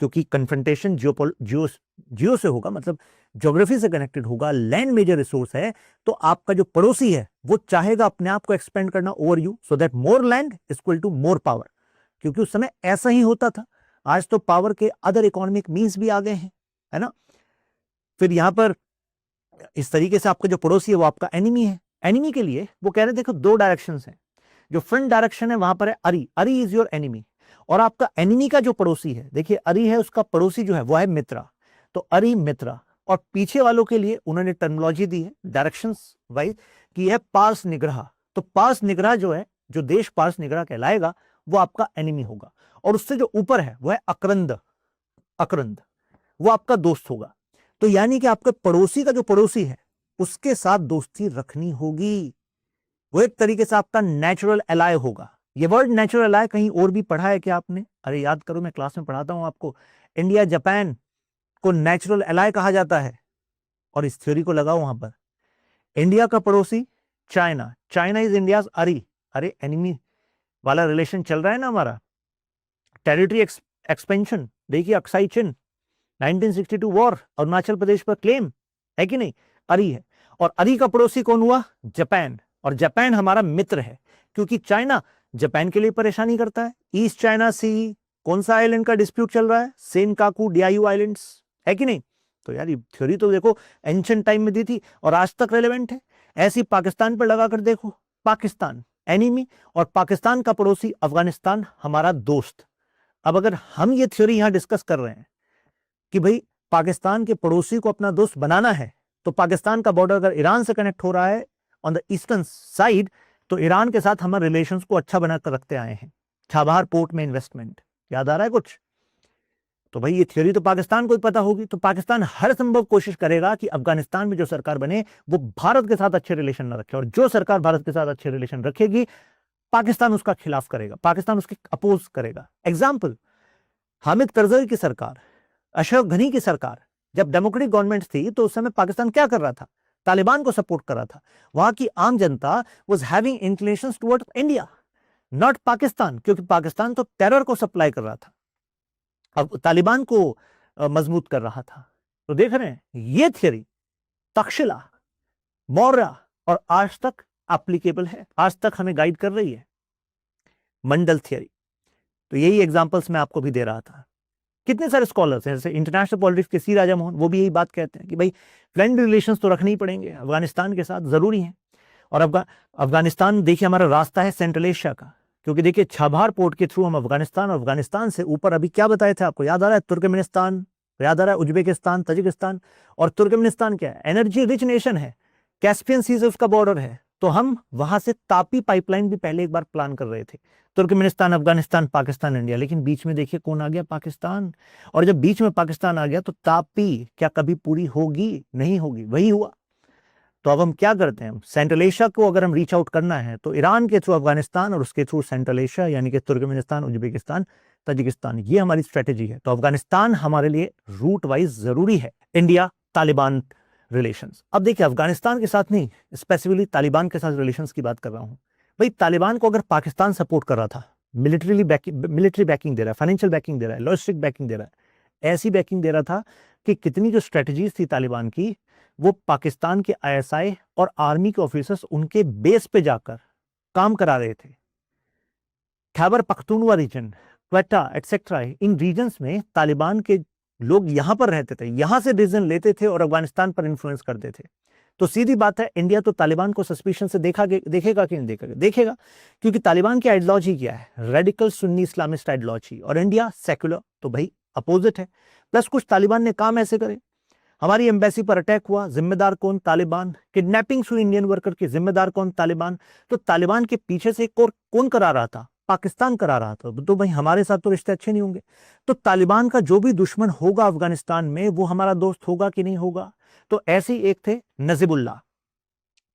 क्योंकि कन्फ्रंटेशन जियो से होगा, मतलब ज्योग्राफी से कनेक्टेड होगा, लैंड मेजर रिसोर्स है, तो आपका जो पड़ोसी है वो चाहेगा अपने आप को एक्सपेंड करना over you, so that more land is equal to more power. क्योंकि उस समय ऐसा ही होता था। आज तो पावर के अदर इकोनॉमिक मीन्स भी आ गए हैं, है ना। फिर यहां पर इस तरीके से आपका जो पड़ोसी है वो आपका एनिमी है। एनिमी के लिए वो कह रहे हैं देखो दो डायरेक्शंस हैं। जो फ्रंट डायरेक्शन है वहां पर है अरी, अरी इज योर एनिमी। और आपका एनिमी का जो पड़ोसी है, देखिए अरी है, उसका पड़ोसी जो है वो है मित्रा। तो अरी मित्रा। और पीछे वालों के लिए उन्होंने टर्मिनोलॉजी दी है डायरेक्शंस वाइज कि यह पार्स निग्रह। तो पार्स निग्रह जो है, जो देश पार्स निग्रह कहलाएगा वो आपका एनिमी होगा। और उससे जो ऊपर है वो है अक्रंद। अक्रंद वो आपका दोस्त होगा। तो यानी कि आपके पड़ोसी का जो पड़ोसी है उसके साथ दोस्ती रखनी होगी। वो एक तरीके से आपका नेचुरल एलाय होगा। ये वर्ड नेचुरल एलाय कहीं और भी पढ़ा है क्या आपने? अरे याद करो, मैं क्लास में पढ़ाता हूं आपको। इंडिया जापान को नेचुरल एलाय कहा जाता है। और इस थ्योरी को लगाओ वहां पर। इंडिया का पड़ोसी चाइना, चाइना इज इंडियाज अरी। अरे एनिमी वाला रिलेशन चल रहा है ना हमारा। टेरिटरी एक्सपेंशन, देखिए अक्साई चिन 1962 वॉर, अरुणाचल प्रदेश पर क्लेम है कि नहीं, अरी है। और अरी का पड़ोसी कौन हुआ? जापान। और जापान हमारा मित्र है, क्योंकि चाइना जापान के लिए परेशानी करता है। ईस्ट चाइना सी, कौन सा आइलैंड का डिस्प्यूट चल रहा है? सेनकाकू डियायू आइलैंड्स, है कि नहीं। तो यार ये थ्योरी तो देखो एंशिएंट टाइम में दी थी और आज तक रेलेवेंट है। ऐसी पाकिस्तान पर लगाकर देखो, पाकिस्तान एनिमी और पाकिस्तान का पड़ोसी अफगानिस्तान हमारा दोस्त। अब अगर हम ये थ्योरी यहां डिस्कस कर रहे हैं कि भाई पाकिस्तान के पड़ोसी को अपना दोस्त बनाना है, तो पाकिस्तान का बॉर्डर अगर ईरान से कनेक्ट हो रहा है ऑन द ईस्टर्न साइड, तो ईरान के साथ हम रिलेशंस को अच्छा बनाकर रखते आए हैं। छाबहार पोर्ट में इन्वेस्टमेंट, याद आ रहा है कुछ? तो भाई ये थ्योरी तो पाकिस्तान को ही पता होगी। तो पाकिस्तान हर संभव कोशिश करेगा कि अफगानिस्तान में जो सरकार बने वो भारत के साथ अच्छे रिलेशन न रखे, और जो सरकार भारत के साथ अच्छे रिलेशन रखेगी पाकिस्तान उसका खिलाफ करेगा, पाकिस्तान उसके अपोज करेगा। एग्जाम्पल, हामिद करजई की सरकार, अशरफ घनी की सरकार, जब डेमोक्रेटिक गवर्नमेंट थी तो उस समय पाकिस्तान क्या कर रहा था? तालिबान को सपोर्ट कर रहा था। वहां की आम जनता was having inclinations towards India, not Pakistan, क्योंकि पाकिस्तान तो टेरर को सप्लाई कर रहा था, अब तालिबान को मजबूत कर रहा था। तो देख रहे हैं ये थियरी तक्षशिला, मौर्य और आज तक एप्लीकेबल है, आज तक हमें गाइड कर रही है, मंडल थियरी। तो यही एग्जांपल्स मैं आपको भी दे रहा था। कितने सारे स्कॉलर्स हैं, जैसे इंटरनेशनल पॉलिटिक्स के सी राजा मोहन, वो भी यही बात कहते हैं कि भाई फ्रेंडली रिलेशंस तो रखने ही पड़ेंगे, अफगानिस्तान के साथ जरूरी हैं। और अफगानिस्तान देखिए हमारा रास्ता है सेंट्रल एशिया का, क्योंकि देखिए छाबहार पोर्ट के थ्रू हम अफगानिस्तान, और अफगानिस्तान से ऊपर अभी क्या बताए थे आपको, याद आ रहा है? तुर्कमेनिस्तान, याद आ रहा है? Uzbekistan, Tajikistan. और तुर्कमेनिस्तान क्या है? एनर्जी रिच नेशन है, कैस्पियन सी से उसका बॉर्डर है। तो हम वहां से तापी पाइपलाइन भी पहले एक बार प्लान कर रहे थे, तुर्कमेनिस्तान, अफगानिस्तान, पाकिस्तान, इंडिया। लेकिन बीच में देखिए कौन आ गया? पाकिस्तान। और जब बीच में पाकिस्तान आ गया तो तापी क्या कभी पूरी होगी? नहीं होगी, वही हुआ। तो अब हम क्या करते हैं? सेंट्रल एशिया को अगर हम रीच आउट करना है तो ईरान के थ्रू अफगानिस्तान और उसके थ्रू सेंट्रल एशिया, यानी कि तुर्कमेनिस्तान, उज्बेकिस्तान, तजिकिस्तान, ये हमारी स्ट्रेटेजी है। तो अफगानिस्तान हमारे लिए रूट वाइज जरूरी है। इंडिया तालिबान रिलेशंस, अब देखिए अफगानिस्तान के साथ नहीं, स्पेसिफिकली तालिबान के साथ रिलेशंस की बात कर रहा हूं। भाई तालिबान को अगर पाकिस्तान सपोर्ट कर रहा था मिलिट्री बैकिंग दे रहा है, फाइनेंशियल बैकिंग दे रहा है, लॉजिस्टिक बैकिंग दे रहा है। ऐसी बैकिंग दे रहा था कि कितनी जो स्ट्रेटजीज थी तालिबान की, वो पाकिस्तान के आईएसआई और आर्मी के ऑफिसर्स उनके बेस पे जाकर काम करा रहे थे। खैबर पख्तूनवा रीजन, क्वेटा एक्सेट्रा, इन रीजन्स में तालिबान के लोग यहां पर रहते थे, यहां से डिसीजन लेते थे और अफगानिस्तान पर इन्फ्लुएंस करते थे। तो सीधी बात है, इंडिया तो तालिबान को सस्पिशन से देखेगा कि नहीं देखेगा? देखेगा, क्योंकि तालिबान की आइडियोलॉजी क्या है? रेडिकल सुन्नी इस्लामिस्ट आइडियोलॉजी, और इंडिया सेक्युलर, तो भाई अपोजिट है। प्लस कुछ तालिबान ने काम ऐसे करे, हमारी एम्बेसी पर अटैक हुआ, जिम्मेदार कौन? तालिबान। किडनैपिंग हुई इंडियन वर्कर की, जिम्मेदार कौन? तालिबान। तो तालिबान के पीछे से एक और कौन करा रहा था? पाकिस्तान करा रहा था। तो भाई हमारे साथ तो रिश्ते अच्छे नहीं होंगे। तो तालिबान का जो भी दुश्मन होगा अफगानिस्तान में, वो हमारा दोस्त होगा कि नहीं होगा? तो ऐसे ही एक थे नजीबुल्लाह।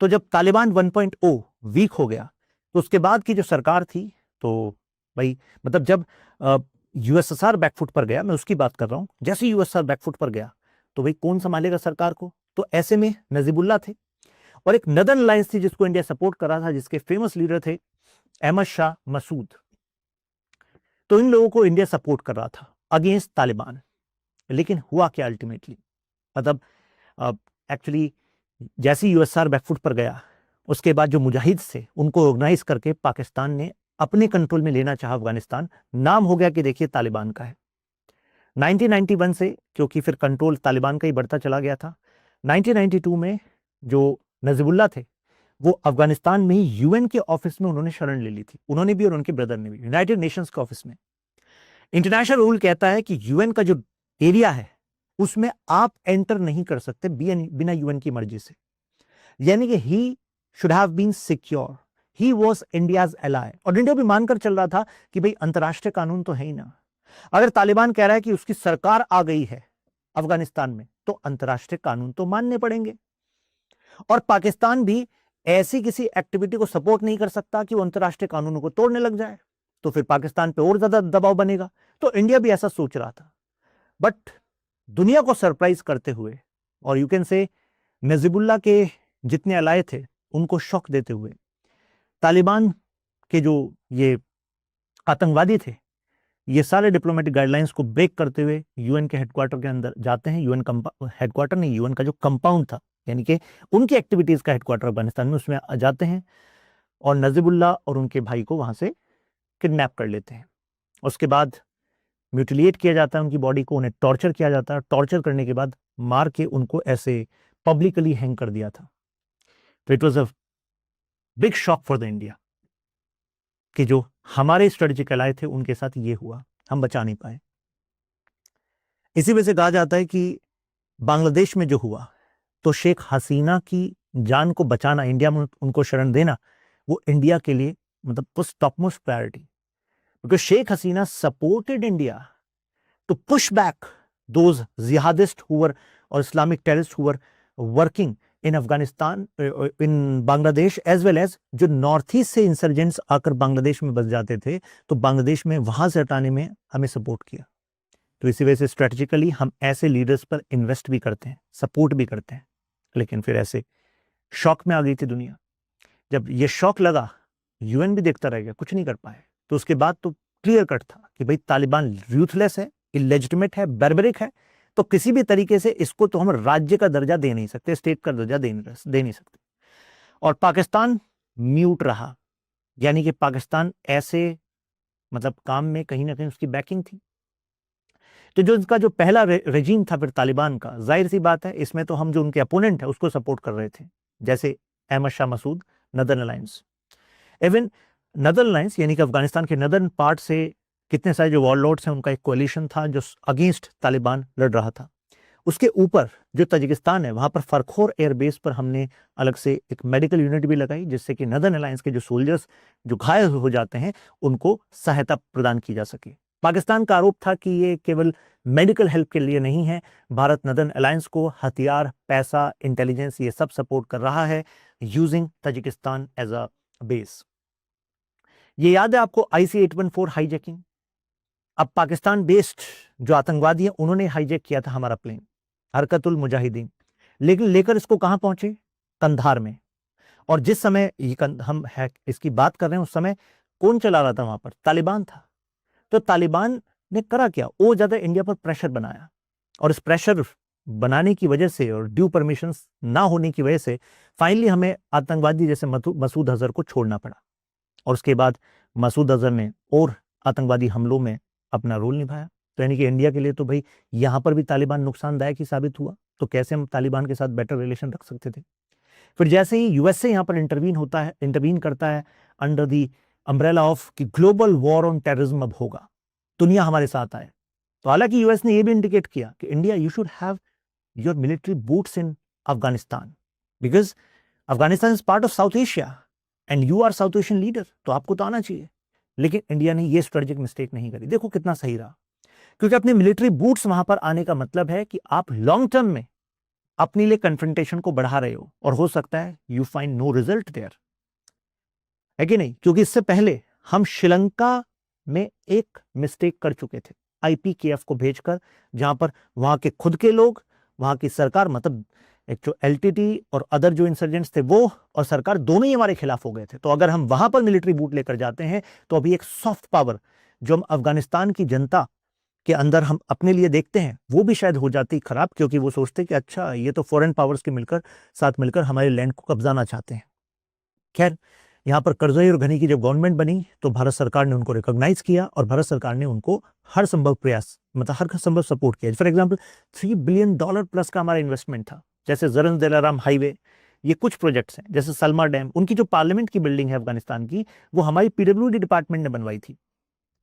तो जब तालिबान 1.0 वीक हो गया, तो उसके बाद की जो सरकार थी, तो भाई मतलब जब यूएसएसआर बैकफुट पर गया, मैं उसकी बात कर रहा हूं, जैसे यूएसएसआर बैकफुट पर गया तो भाई कौन संभालेगा सरकार को? तो ऐसे में नजीबुल्लाह थे, और एक नदर्न अलायंस थी जिसको इंडिया सपोर्ट कर रहा था, जिसके फेमस लीडर थे अहमद शाह मसूद। तो इन लोगों को इंडिया सपोर्ट कर रहा था अगेंस्ट तालिबान। लेकिन हुआ क्या अल्टीमेटली? मतलब एक्चुअली जैसे यूएसआर बैकफुट पर गया, उसके बाद जो मुजाहिद थे उनको ऑर्गेनाइज करके पाकिस्तान ने अपने कंट्रोल में लेना चाहा अफगानिस्तान। नाम हो गया कि देखिए तालिबान का है। 1991 से, क्योंकि फिर कंट्रोल तालिबान का ही बढ़ता चला गया था, 1992 में जो नजीबुल्लाह थे वो अफगानिस्तान में ही यूएन के ऑफिस में उन्होंने शरण ले ली थी, उन्होंने भी और उनके ब्रदर ने भी, यूनाइटेड नेशंस के ऑफिस में। इंटरनेशनल रूल कहता है कि यूएन का जो एरिया है उसमें आप एंटर नहीं कर सकते बिना यूएन की मर्जी से। यानी कि he should have been secure, he was India's ally. और इंडिया भी मानकर चल रहा था कि भाई अंतरराष्ट्रीय कानून तो है ही ना। अगर तालिबान कह रहा है कि उसकी सरकार आ गई है अफगानिस्तान में, तो अंतरराष्ट्रीय कानून तो मानने पड़ेंगे। और पाकिस्तान भी ऐसी किसी एक्टिविटी को सपोर्ट नहीं कर सकता कि वो अंतरराष्ट्रीय कानूनों को तोड़ने लग जाए, तो फिर पाकिस्तान पे और ज्यादा दबाव बनेगा। तो इंडिया भी ऐसा सोच रहा था। बट दुनिया को सरप्राइज करते हुए, और यू कैन से नजीबुल्लाह के जितने अलाय थे उनको शॉक देते हुए, तालिबान के जो ये आतंकवादी थे, ये सारे डिप्लोमेटिक गाइडलाइंस को ब्रेक करते हुए यूएन के हेडक्वार्टर के अंदर जाते हैं। यूएन हेडक्वार्टर नहीं, यूएन का जो कंपाउंड था, यानी कि उनकी एक्टिविटीज का हेडक्वार्टर अफगानिस्तान में, उसमें जाते हैं और नजीबुल्लाह और उनके भाई को वहां से किडनैप कर लेते हैं। उसके बाद म्यूटिलेट किया जाता है उनकी बॉडी को, उन्हें टॉर्चर किया जाता है। टॉर्चर करने के बाद मार के उनको ऐसे पब्लिकली हैंग कर दिया था। तो it was a big shock for the India कि जो हमारे स्ट्रेटेजिक अलाय थे उनके साथ ये हुआ, हम बचा नहीं पाए। इसी वजह से कहा जाता है कि बांग्लादेश में जो हुआ, तो शेख हसीना की जान को बचाना, इंडिया में उनको शरण देना, वो इंडिया के लिए मतलब was topmost priority, because Sheikh Hasina supported India to push back those jihadists who were, or Islamic terrorists who were working in Afghanistan, in Bangladesh, as well as जो नॉर्थ ईस्ट से इंसर्जेंट्स आकर बांग्लादेश में बस जाते थे, तो बांग्लादेश में वहां से हटाने में हमें सपोर्ट किया। तो इसी वजह से स्ट्रेटेजिकली हम ऐसे लीडर्स पर इन्वेस्ट भी करते हैं, सपोर्ट भी करते हैं। लेकिन फिर ऐसे शॉक में आ गई थी दुनिया। जब ये शॉक लगा, यूएन भी देखता रह गया, कुछ नहीं कर पाए। तो उसके बाद तो क्लियर कट था कि भाई तालिबान यूथलेस है, इलेजिटिमेट है, बैरबरिक है, तो किसी भी तरीके से इसको तो हम राज्य का दर्जा दे नहीं सकते, स्टेट का दर्जा दे नहीं सकते। और पाकिस्तान म्यूट रहा, यानी कि पाकिस्तान ऐसे मतलब काम में कहीं ना कहीं उसकी बैकिंग थी। तो जो इसका जो पहला रेजीम था फिर तालिबान का, जाहिर सी बात है इसमें तो हम जो उनके अपोनेंट है उसको सपोर्ट कर रहे थे, जैसे Ahmad Shah Massoud, northern alliance. Even northern alliance यानी कि अफगानिस्तान के नदर्न पार्ट से कितने सारे जो वॉरलॉर्ड्स हैं उनका एक कोalition था जो अगेंस्ट तालिबान लड़ रहा था। उसके ऊपर जो ताजिकिस्तान है, वहां पर फरखोर एयरबेस पर हमने अलग से एक मेडिकल यूनिट भी लगाई, जिससे कि नदर्न अलायंस के जो सोल्जर्स जो घायल हो जाते हैं उनको सहायता प्रदान की जा सके। पाकिस्तान का आरोप था कि ये केवल मेडिकल हेल्प के लिए नहीं है, भारत नदर्न अलायंस को हथियार, पैसा, इंटेलिजेंस ये सब सपोर्ट कर रहा है using Tajikistan as a base. ये याद है आपको IC-814 हाईजैकिंग? अब पाकिस्तान बेस्ड जो आतंकवादी है उन्होंने हाईजैक किया था हमारा प्लेन, हरकतुल मुजाहिदीन, लेकिन लेकर इसको कहां पहुंचे? कंधार में। और जिस समय हम इसकी बात कर रहे हैं उस समय कौन चला रहा था वहां पर? तालिबान था। तो तालिबान ने करा क्या, वो ज्यादा इंडिया पर प्रेशर बनाया, और इस प्रेशर बनाने की वजह से और ड्यू परमिशन ना होने की वजह से फाइनली हमें आतंकवादी जैसे मसूद अजहर को छोड़ना पड़ा। और उसके बाद मसूद अजहर ने और आतंकवादी हमलों में अपना रोल निभाया। तो यानी कि इंडिया के लिए तो भाई यहां पर भी तालिबान नुकसानदायक ही साबित हुआ। तो कैसे हम तालिबान के साथ बेटर रिलेशन रख सकते थे? फिर जैसे ही यूएसए यहां पर इंटरवीन करता है अंडर दी अम्ब्रेला ऑफ कि ग्लोबल वॉर ऑन टेररिज्म अब होगा, दुनिया हमारे साथ आए। तो हालांकि यूएस ने यह भी इंडिकेट किया कि India you should have your military boots in Afghanistan, because Afghanistan is part of South Asia and you are South Asian leader, तो आपको तो आना चाहिए। लेकिन इंडिया ने यह स्ट्रेटेजिक मिस्टेक नहीं करी। देखो कितना सही रहा, क्योंकि अपने मिलिट्री बूट्स वहां पर आने का मतलब है कि आप लॉन्ग टर्म में अपने लिए कन्फ्रंटेशन को बढ़ा रहे हो, और हो सकता है you find no result there, है कि नहीं? क्योंकि इससे पहले हम श्रीलंका में एक मिस्टेक कर चुके थे आईपीकेएफ को भेजकर, जहां पर वहां के खुद के लोग, वहां की सरकार, मतलब एक जो एलटीटी और अदर जो इंसर्जेंट्स थे वो और सरकार दोनों ही हमारे खिलाफ हो गए थे। तो अगर हम वहां पर मिलिट्री बूट लेकर जाते हैं तो अभी एक सॉफ्ट पावर जो हम अफगानिस्तान की जनता के अंदर हम अपने लिए देखते हैं, वो भी शायद हो जाती खराब, क्योंकि वो सोचते कि अच्छा ये तो फॉरेन पावर्स के साथ मिलकर हमारे लैंड को कब्जाना चाहते हैं। खैर, यहाँ पर करजई और घनी की जब गवर्नमेंट बनी तो भारत सरकार ने उनको रिकॉग्नाइज किया, और भारत सरकार ने उनको हर संभव प्रयास, मतलब हर संभव सपोर्ट किया। फॉर एग्जाम्पल $3 बिलियन प्लस का हमारा इन्वेस्टमेंट था। जैसे जरन दिलाराम हाईवे, ये कुछ प्रोजेक्ट्स हैं, जैसे सलमा डैम, उनकी जो पार्लियामेंट की बिल्डिंग है अफगानिस्तान की, वो हमारी पीडब्ल्यूडी डिपार्टमेंट ने बनवाई थी।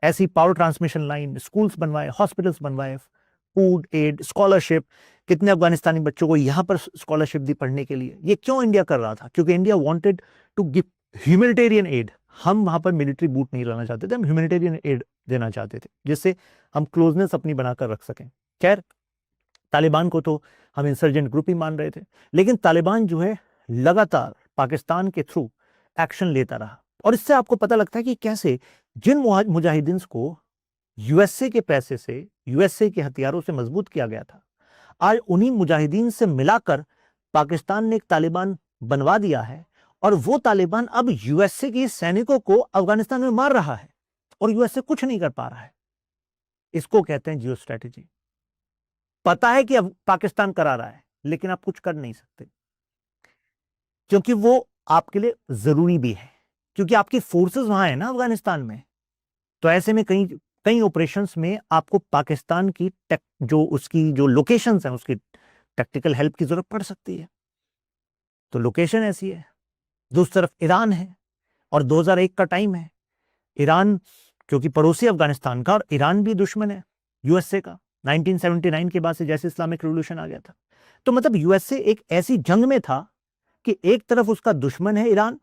ऐसी पावर ट्रांसमिशन लाइन, स्कूल्स बनवाए, हॉस्पिटल्स बनवाए, फूड एड, स्कॉलरशिप, कितने अफगानिस्तानी बच्चों को यहां पर स्कॉलरशिप दी पढ़ने के लिए। ये क्यों इंडिया कर रहा था? क्योंकि India wanted to give humanitarian aid. हम वहां पर मिलिट्री बूट नहीं लाना चाहते थे, हम ह्यूमैनिटेरियन एड देना चाहते थे, जिससे हम क्लोजनेस अपनी बनाकर रख सकें। खैर, तालिबान को तो हम इंसर्जेंट ग्रुप ही मान रहे थे, लेकिन तालिबान जो है लगातार पाकिस्तान के थ्रू एक्शन लेता रहा। और इससे आपको पता लगता है कि कैसे जिन मुजाहिदीन को यूएसए के पैसे से, यूएसए के हथियारों से मजबूत किया गया था, आज उन्हीं मुजाहिदीन से मिलाकर पाकिस्तान ने एक तालिबान बनवा दिया है, और वो तालिबान अब यूएसए के सैनिकों को अफगानिस्तान में मार रहा है, और यूएसए कुछ नहीं कर पा रहा है। इसको कहते हैं जियो स्ट्रेटेजी। पता है कि अब पाकिस्तान करा रहा है, लेकिन आप कुछ कर नहीं सकते, क्योंकि वो आपके लिए जरूरी भी है, क्योंकि आपकी फोर्सेस वहां है ना अफगानिस्तान में। तो ऐसे में कई कई ऑपरेशंस में आपको पाकिस्तान की उसकी जो लोकेशंस हैं, उसकी टैक्टिकल हेल्प की जरूरत पड़ सकती है। तो लोकेशन ऐसी है। दूसरी तरफ ईरान है, और 2001 का टाइम है। ईरान क्योंकि पड़ोसी अफगानिस्तान का, और ईरान भी दुश्मन है यूएसए का 1979 के बाद से, जैसे इस्लामिक रिवॉल्यूशन आ गया था। तो मतलब यूएसए एक ऐसी जंग में था कि एक तरफ उसका दुश्मन है ईरान,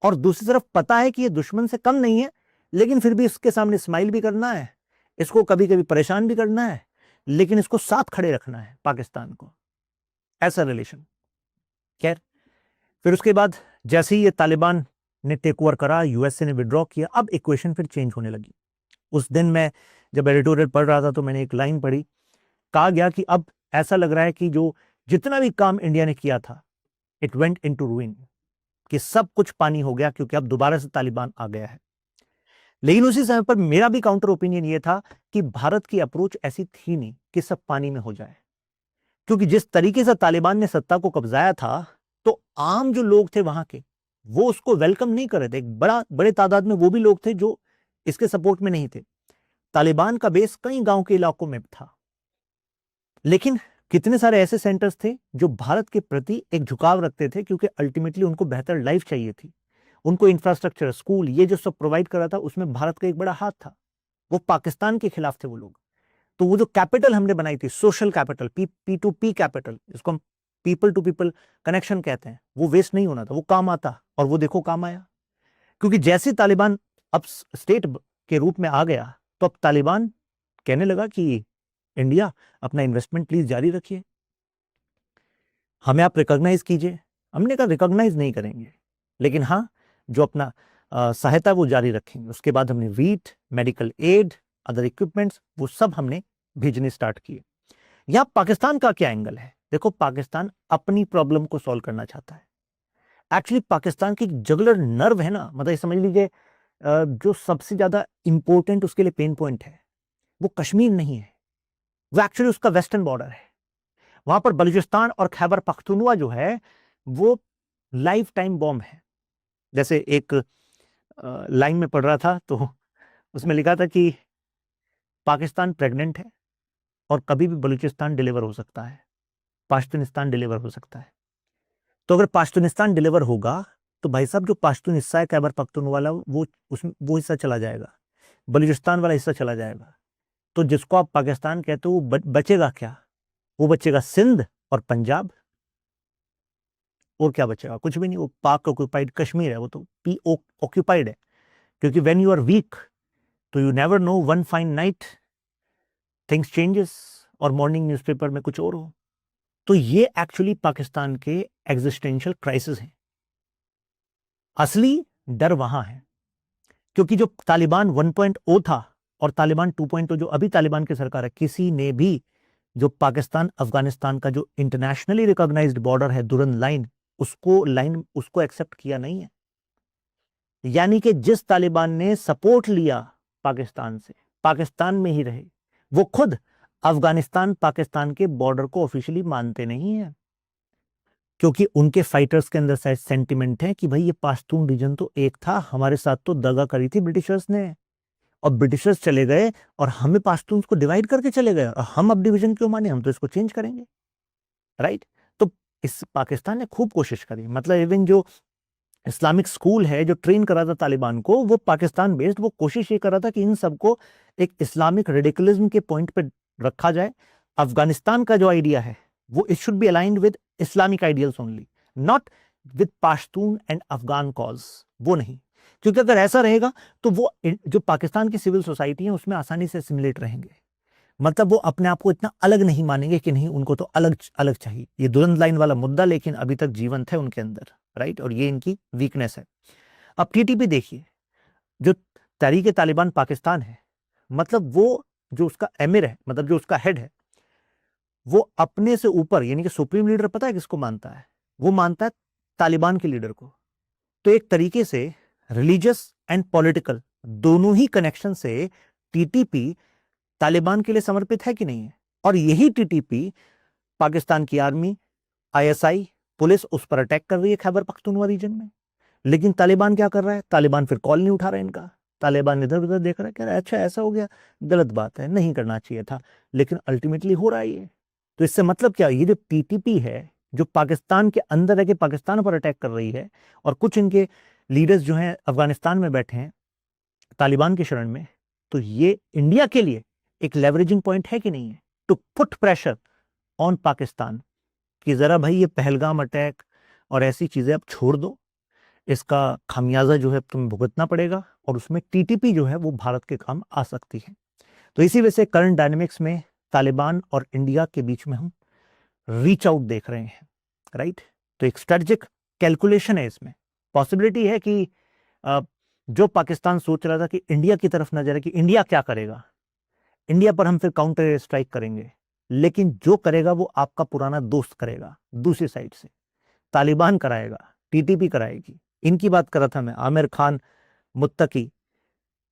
और दूसरी तरफ पता है कि ये दुश्मन से कम नहीं है, लेकिन फिर भी इसके सामने स्माइल भी करना है, इसको कभी कभी परेशान भी करना है, लेकिन इसको साथ खड़े रखना है पाकिस्तान को। ऐसा रिलेशन। खैर, फिर उसके बाद जैसे ही ये तालिबान ने टेक ओवर करा, यूएसए ने विड्रॉ किया, अब इक्वेशन फिर चेंज होने लगी। उस दिन मैं जब एडिटोरियल पढ़ रहा था तो मैंने एक लाइन पढ़ी, कहा गया कि अब ऐसा लग रहा है कि जो जितना भी काम इंडिया ने किया था, इट वेंट इनटू रूइन, कि सब कुछ पानी हो गया, क्योंकि अब दोबारा से तालिबान आ गया है। लेकिन उसी समय पर मेरा भी काउंटर ओपिनियन ये था कि भारत की अप्रोच ऐसी थी नहीं कि सब पानी में हो जाए, क्योंकि जिस तरीके से तालिबान ने सत्ता को कब्जाया था, तो आम जो लोग थे वहां के, वो उसको वेलकम नहीं कर रहे थे। एक बड़े तादाद में वो भी लोग थे जो इसके सपोर्ट में नहीं थे। तालिबान का बेस कई गांव के इलाकों में था, लेकिन कितने सारे ऐसे सेंटर्स थे जो भारत के प्रति एक झुकाव रखते थे, क्योंकि अल्टीमेटली उनको बेहतर लाइफ चाहिए थी। उनको इंफ्रास्ट्रक्चर, स्कूल, ये जो सब प्रोवाइड कर रहा था, उसमें भारत का एक बड़ा हाथ था। वो पाकिस्तान के खिलाफ थे वो लोग। तो वो जो कैपिटल हमने बनाई थी, सोशल कैपिटल, P2P कैपिटल, इसको हम पीपल टू पीपल कनेक्शन कहते हैं, वो वेस्ट नहीं होना था, वो काम आता, और वो देखो काम आया। क्योंकि जैसे तालिबान अब स्टेट के रूप में आ गया, तो अब तालिबान कहने लगा कि इंडिया अपना इन्वेस्टमेंट प्लीज जारी रखिए, हमें आप रिकॉग्नाइज कीजिए। हमने कहा रिकॉग्नाइज नहीं करेंगे, लेकिन हाँ, जो अपना सहायता वो जारी रखेंगे। उसके बाद हमने wheat, medical aid, other equipments, वो सब हमने भेजने स्टार्ट किए। यहां पाकिस्तान का क्या एंगल है? देखो, पाकिस्तान अपनी प्रॉब्लम को सॉल्व करना चाहता है। एक्चुअली पाकिस्तान की जगलर नर्व है ना, मतलब समझ लीजिए जो सबसे ज्यादा इंपॉर्टेंट उसके लिए पेन पॉइंट है वो कश्मीर नहीं है, वो एक्चुअली उसका वेस्टर्न बॉर्डर है। वहां पर बलूचिस्तान और खैबर पख्तूनवा जो है वो लाइफ टाइम बॉम्ब है। जैसे एक लाइन में पढ़ रहा था तो उसमें लिखा था कि पाकिस्तान प्रेग्नेंट है और कभी भी बलूचिस्तान डिलीवर हो सकता है, पाश्तूनिस्तान डिलीवर हो सकता है। तो अगर पाश्तूनिस्तान डिलीवर होगा तो भाई साहब जो पाश्तून हिस्सा है खैबर पख्तूनवा वाला वो उसमें वो हिस्सा चला जाएगा, बलूचिस्तान वाला हिस्सा चला जाएगा। तो जिसको आप पाकिस्तान कहते हो वो बचेगा क्या? वो बचेगा सिंध और पंजाब, और क्या बचेगा? कुछ भी नहीं। वो पाक ऑक्यूपाइड कश्मीर है, वो तो पी ऑक्यूपाइड है। क्योंकि व्हेन यू आर वीक तो you never know, one fine night things changes और मॉर्निंग न्यूज़पेपर में कुछ और हो। तो ये एक्चुअली पाकिस्तान के एग्जिस्टेंशियल क्राइसिस हैं। असली डर वहां है क्योंकि जो तालिबान 1.0 था और तालिबान 2.0 जो अभी तालिबान की सरकार है, किसी ने भी जो पाकिस्तान अफगानिस्तान का जो इंटरनेशनली रिकॉग्नाइज्ड बॉर्डर है दुरंत लाइन उसको एक्सेप्ट किया नहीं है। यानी कि जिस तालिबान ने सपोर्ट लिया पाकिस्तान से, पाकिस्तान में ही रहे, वो खुद अफगानिस्तान पाकिस्तान के बॉर्डर को ऑफिशियली मानते नहीं है, क्योंकि उनके फाइटर्स के अंदर शायद सेंटिमेंट है कि भाई ये पाश्तून रीजन तो एक था, हमारे साथ तो दगा करी थी ब्रिटिशर्स ने, और ब्रिटिशर्स चले गए और हमें पाश्तून को डिवाइड करके चले गए, और हम अब डिवीजन क्यों माने, हम तो इसको चेंज करेंगे, राइट। तो इस पाकिस्तान ने खूब कोशिश करी, मतलब इवन जो इस्लामिक स्कूल है जो ट्रेन कर रहा था तालिबान को, वो पाकिस्तान बेस्ड, वो कोशिश ये कर रहा था कि इन सबको एक इस्लामिक रेडिकलिज्म के पॉइंट पे रखा जाए। अफगानिस्तान का जो आइडिया है वो it should be aligned with Islamic ideals only, not with Pashtun and Afghan cause, वो नहीं। क्योंकि अगर ऐसा रहेगा तो वो जो पाकिस्तान की सिविल सोसाइटी है उसमें आसानी से सिमुलेट रहेंगे, मतलब वो अपने आप को इतना अलग नहीं मानेंगे कि नहीं उनको तो अलग अलग चाहिए। ये दुरंत लाइन वाला मुद्दा लेकिन अभी तक जीवंत है उनके अंदर, राइट, और ये इनकी वीकनेस है। अब टीटीपी देखिए, जो तहरीक तालिबान पाकिस्तान है, मतलब वो जो उसका एमिर है, मतलब जो उसका हेड है, वो अपने से ऊपर यानी कि सुप्रीम लीडर पता है किसको मानता है? वो मानता है तालिबान के लीडर को। तो एक तरीके से रिलीजियस एंड पॉलिटिकल दोनों ही कनेक्शन से टीटीपी तालिबान के लिए समर्पित है कि नहीं है? और यही टीटीपी पाकिस्तान की आर्मी, आईएसआई, पुलिस उस पर अटैक कर रही है खैबर पख्तूनवा रीजन में। लेकिन तालिबान क्या कर रहा है? तालिबान फिर कॉल नहीं उठा रहा है इनका, तालिबान इधर उधर देख रहा है, कह रहा है अच्छा ऐसा हो गया, गलत बात है, नहीं करना चाहिए था, लेकिन अल्टीमेटली हो रहा है ये। तो इससे मतलब क्या, ये जो टीटीपी है जो पाकिस्तान के अंदर है कि पाकिस्तान पर अटैक कर रही है, और कुछ इनके लीडर्स जो हैं अफगानिस्तान में बैठे हैं तालिबान की शरण में, तो ये इंडिया के लिए एक लेवरेजिंग पॉइंट है कि नहीं है, to put pressure on Pakistan कि जरा भाई ये पहलगाम अटैक और ऐसी चीजें अब छोड़ दो, इसका खामियाजा जो है तुम्हें भुगतना पड़ेगा, और उसमें टीटीपी जो है वो भारत के काम आ सकती है। तो इसी वजह से करंट डायनेमिक्स में तालिबान और इंडिया के बीच में हम रीच आउट देख रहे हैं, राइट। तो एक स्ट्रेटेजिक कैलकुलेशन है इसमें, पॉसिबिलिटी है कि जो पाकिस्तान सोच रहा था कि इंडिया की तरफ नजर है कि इंडिया क्या करेगा, इंडिया पर हम फिर काउंटर स्ट्राइक करेंगे, लेकिन जो करेगा वो आपका पुराना दोस्त करेगा दूसरी साइड से, तालिबान कराएगा, टीटीपी कराएगी। इनकी बात कर रहा था मैं, आमिर खान मुत्तकी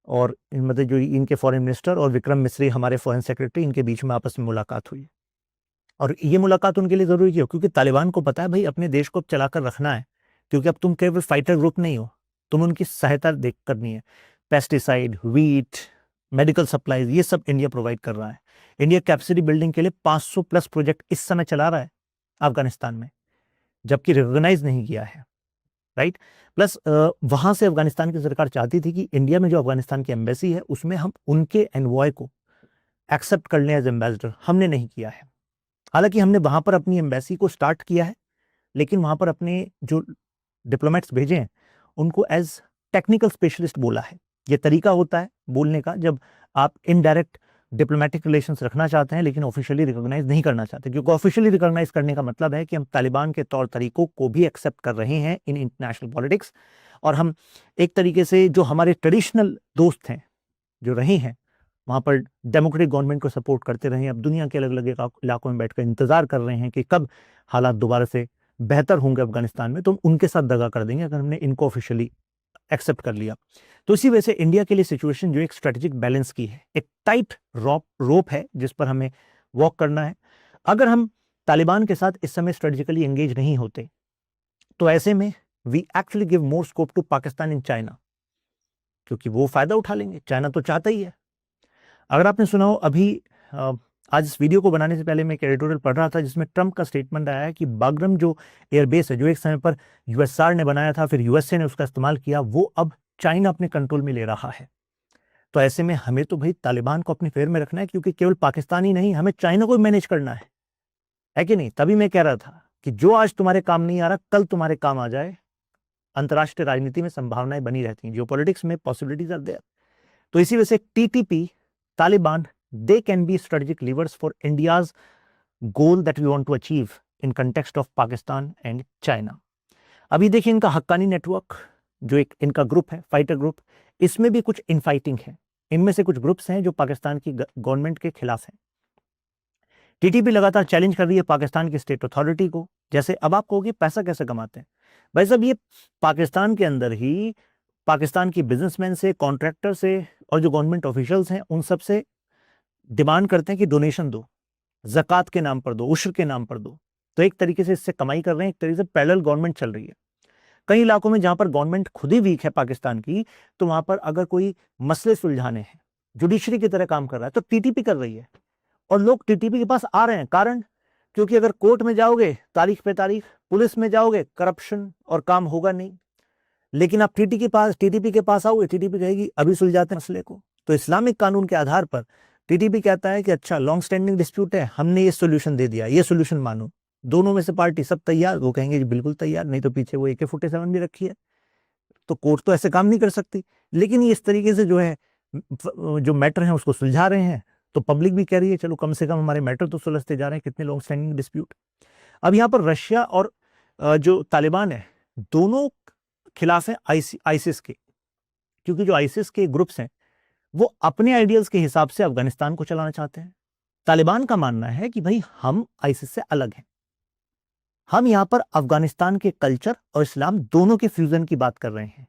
और मतलब जो इनके फॉरेन मिनिस्टर और विक्रम मिस्री हमारे फॉरेन सेक्रेटरी, इनके बीच में आपस में मुलाकात हुई। और ये मुलाकात उनके लिए जरूरी क्यों? क्योंकि तालिबान को पता है भाई अपने देश को चलाकर रखना है, क्योंकि अब तुम केवल फाइटर ग्रुप नहीं हो, तुम उनकी सहायता देख करनी है। पेस्टिसाइड, वीट, मेडिकल सप्लाईज, ये सब इंडिया प्रोवाइड कर रहा है। इंडिया कैपेसिटी बिल्डिंग के लिए 500 प्लस प्रोजेक्ट इस समय चला रहा है अफगानिस्तान में, जबकि रिकॉग्नाइज नहीं किया है, राइट। प्लस वहां से अफगानिस्तान की सरकार चाहती थी कि इंडिया में जो अफगानिस्तान की एम्बेसी है उसमें हम उनके एनवॉय को एक्सेप्ट कर लें एज एम्बेसडर, हमने नहीं किया है। हालांकि हमने वहां पर अपनी एम्बेसी को स्टार्ट किया है, लेकिन वहां पर अपने जो डिप्लोमेट्स भेजे हैं उनको एज टेक्निकल स्पेशलिस्ट बोला है। ये तरीका होता है बोलने का जब आप इनडायरेक्ट डिप्लोमेटिक रिलेशंस रखना चाहते हैं लेकिन ऑफिशियली रिकॉग्नाइज नहीं करना चाहते, क्योंकि ऑफिशियली रिकॉग्नाइज करने का मतलब है कि हम तालिबान के तौर तरीकों को भी एक्सेप्ट कर रहे हैं इन इंटरनेशनल पॉलिटिक्स, और हम एक तरीके से जो हमारे ट्रेडिशनल दोस्त हैं जो रहे हैं वहां पर डेमोक्रेटिक गवर्नमेंट को सपोर्ट करते रहे, अब दुनिया के अलग अलग इलाकों में बैठकर इंतजार कर रहे हैं कि कब हालात दोबारा से बेहतर होंगे अफगानिस्तान में, तो हम उनके साथ दगा कर देंगे अगर हमने इनको ऑफिशियली एक्सेप्ट कर लिया। तो इसी वजह से इंडिया के लिए सिचुएशन जो एक स्ट्रेटेजिक बैलेंस की है, एक टाइट रोप है जिस पर हमें वॉक करना है। अगर हम तालिबान के साथ इस समय स्ट्रेटेजिकली एंगेज नहीं होते तो ऐसे में we actually give more scope to Pakistan in China, क्योंकि वो फायदा उठा लेंगे, चाइना तो चाहता ही है। अगर आपने सुना हो, अभी आज इस वीडियो को बनाने से पहले मैं एक एडिटोरियल पढ़ रहा था जिसमें ट्रंप का स्टेटमेंट आया है कि बागरम जो एयरबेस है, जो एक समय पर यूएसआर ने बनाया था, फिर यूएसए ने उसका इस्तेमाल किया, वो अब चाइना अपने कंट्रोल में ले रहा है। तो ऐसे में हमें तो भाई तालिबान को अपने फेवर में रखना है, क्योंकि केवल पाकिस्तान ही नहीं, हमें चाइना को भी मैनेज करना है कि नहीं। तभी मैं कह रहा था कि जो आज तुम्हारे काम नहीं आ रहा, कल तुम्हारे काम आ जाए। अंतर्राष्ट्रीय राजनीति में संभावनाएं बनी रहती हैं, जियोपॉलिटिक्स में पॉसिबिलिटीज आर देयर। तो इसी वजह से TTP, Taliban, they can be strategic levers for India's goal that we want to achieve in context of Pakistan and China. अभी देखिए इनका हक्कानी नेटवर्क, जो एक इनका ग्रुप है, फाइटर ग्रुप, इसमें भी कुछ इनफाइटिंग है। इनमें से कुछ ग्रुप्स हैं जो पाकिस्तान की गवर्नमेंट के खिलाफ हैं। टीटीपी लगातार चैलेंज कर रही है पाकिस्तान की स्टेट अथॉरिटी को। जैसे अब आप कहोगे पैसा कैसे कमाते हैं, भाई साहब ये पाकिस्तान के अंदर ही पाकिस्तान की बिजनेसमैन से, कॉन्ट्रैक्टर से और जो गवर्नमेंट ऑफिशियल्स हैं उन सब से डिमांड करते हैं कि डोनेशन दो, ज़कात के नाम पर दो, उश्र के नाम पर दो। तो एक तरीके से इससे कमाई कर रहे हैं, एक तरीके से पैरेलल गवर्नमेंट चल रही है। कई इलाकों में जहां पर गवर्नमेंट खुद ही वीक है पाकिस्तान की, तो वहां पर अगर कोई मसले सुलझाने हैं, जुडिशरी की तरह काम कर रहा है, तो टीटीपी कर रही है और लोग टीटीपी के पास आ रहे हैं। कारण, क्योंकि अगर कोर्ट में जाओगे तारीख पे तारीख, पुलिस में जाओगे करप्शन और काम होगा नहीं। लेकिन आप टीटीपी के पास आओगे, टीटीपी कहेगी अभी सुलझाते हैं मसले को। तो इस्लामिक कानून के आधार पर टीटीपी कहता है कि अच्छा लॉन्ग स्टैंडिंग डिस्प्यूट है, हमने ये सोल्यूशन दे दिया, ये सोल्यूशन मानो। दोनों में से पार्टी सब तैयार, वो कहेंगे जी बिल्कुल तैयार, नहीं तो पीछे वो AK-47 भी रखी है। तो कोर्ट तो ऐसे काम नहीं कर सकती। लेकिन ये इस तरीके से जो है जो मैटर है उसको सुलझा रहे हैं, तो पब्लिक भी कह रही है चलो कम से कम हमारे मैटर तो सुलझते जा रहे हैं, कितने लॉन्ग स्टैंडिंग डिस्प्यूट। अब यहाँ पर रशिया और जो तालिबान है, दोनों खिलाफ है आईसिस के, क्योंकि जो आईसिस के ग्रुप्स हैं वो अपने आइडियल्स के हिसाब से अफगानिस्तान को चलाना चाहते हैं। तालिबान का मानना है कि भाई हम आईसिस से अलग हैं, हम यहां पर अफगानिस्तान के कल्चर और इस्लाम दोनों के फ्यूजन की बात कर रहे हैं।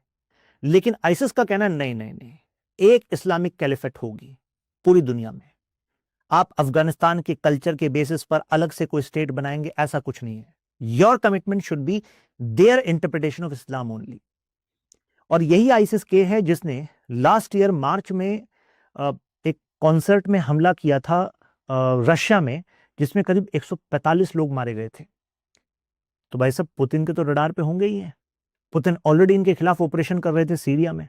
लेकिन आईसिस का कहना नहीं नहीं नहीं, एक इस्लामिक कैलिफेट होगी पूरी दुनिया में। आप अफगानिस्तान के कल्चर के बेसिस पर अलग से कोई स्टेट बनाएंगे, ऐसा कुछ नहीं है। Your commitment should be there interpretation of Islam only. और यही आईसिस के है जिसने लास्ट ईयर मार्च में एक कॉन्सर्ट में हमला किया था रशिया में, जिसमें करीब 145 लोग मारे गए थे। तो भाई साहब पुतिन के तो रडार पे होंगे ही हैं। पुतिन ऑलरेडी इनके खिलाफ ऑपरेशन कर रहे थे सीरिया में।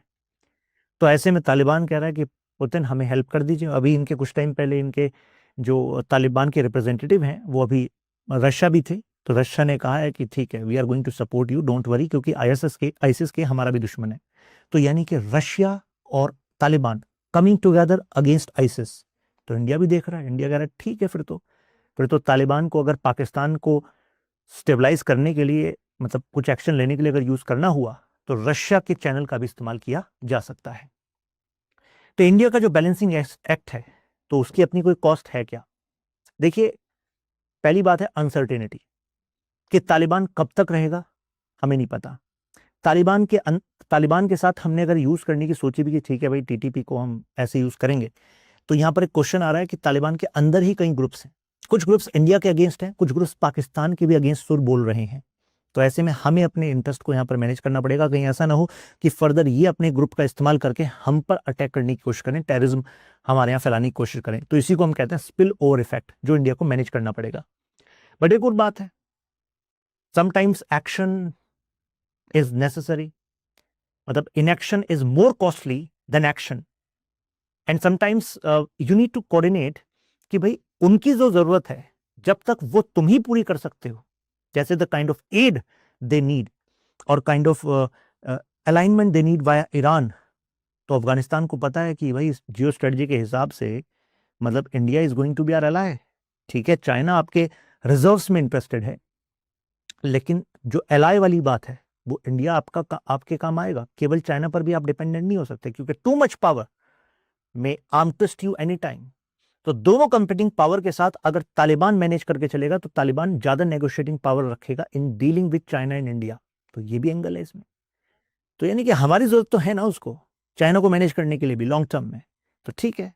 तो ऐसे में तालिबान कह रहा है कि पुतिन हमें हेल्प कर दीजिए। अभी इनके कुछ टाइम पहले इनके जो तालिबान के रिप्रेजेंटेटिव हैं वो अभी रशिया भी थे, तो रशिया ने कहा है कि ठीक है we are going to support you, don't worry, क्योंकि आईसिस के हमारा भी दुश्मन है। तो यानी कि रशिया और Taliban coming together against ISIS. तो इंडिया भी देख रहा है, इंडिया कह रहा है ठीक है फिर तो तालिबान को अगर पाकिस्तान को स्टेबलाइज करने के लिए, मतलब कुछ एक्शन लेने के लिए अगर यूज करना हुआ, तो रशिया के चैनल का भी इस्तेमाल किया जा सकता है। तो इंडिया का जो बैलेंसिंग एक्ट है, तो उसकी अपनी कोई कॉस्ट है क्या? देखिए, पहली बात है अनसर्टेनिटी, कि तालिबान कब तक रहेगा हमें नहीं पता। तालिबान के साथ हमने अगर यूज करने की सोची भी कि ठीक है भाई टीटीपी को हम ऐसे यूज करेंगे, तो यहां पर एक क्वेश्चन आ रहा है कि तालिबान के अंदर ही कई ग्रुप्स हैं, कुछ ग्रुप्स इंडिया के अगेंस्ट हैं, कुछ ग्रुप्स पाकिस्तान के भी अगेंस्ट सुर बोल रहे हैं। तो ऐसे में हमें अपने इंटरेस्ट को यहाँ पर मैनेज करना पड़ेगा, कहीं ऐसा ना हो कि फर्दर ये अपने ग्रुप का इस्तेमाल करके हम पर अटैक करने की कोशिश करें, टेररिज्म हमारे यहाँ फैलाने की कोशिश करें। तो इसी को हम कहते हैं स्पिल ओवर इफेक्ट, जो इंडिया को मैनेज करना पड़ेगा। बट एक और बात है, समटाइम्स एक्शन इज नेसेसरी, मतलब inaction is more costly than action, and sometimes you need to coordinate कि भाई उनकी जो जरूरत है जब तक वो तुम ही पूरी कर सकते हो, जैसे the kind of aid they need और kind of alignment they need via Iran. तो अफगानिस्तान को पता है कि भाई जियो स्ट्रेटजी के हिसाब से मतलब India is going to be our ally. ठीक है, चाइना आपके रिजर्व्स में इंटरेस्टेड है, लेकिन जो एलाय वाली बात है वो इंडिया आपके काम आएगा। केवल चाइना पर भी आप डिपेंडेंट नहीं हो सकते, क्योंकि too much power may arm twist you any time. तो दोनों कंपीटिंग पावर के साथ अगर तालिबान मैनेज करके चलेगा, तो तालिबान ज्यादा नेगोशिएटिंग पावर रखेगा in dealing with China and India. तो ये भी एंगल है इसमें। तो यानी कि हमारी जरूरत तो है ना उसको, चाइना को मैनेज करने के लिए भी लॉन्ग टर्म में, तो ठीक है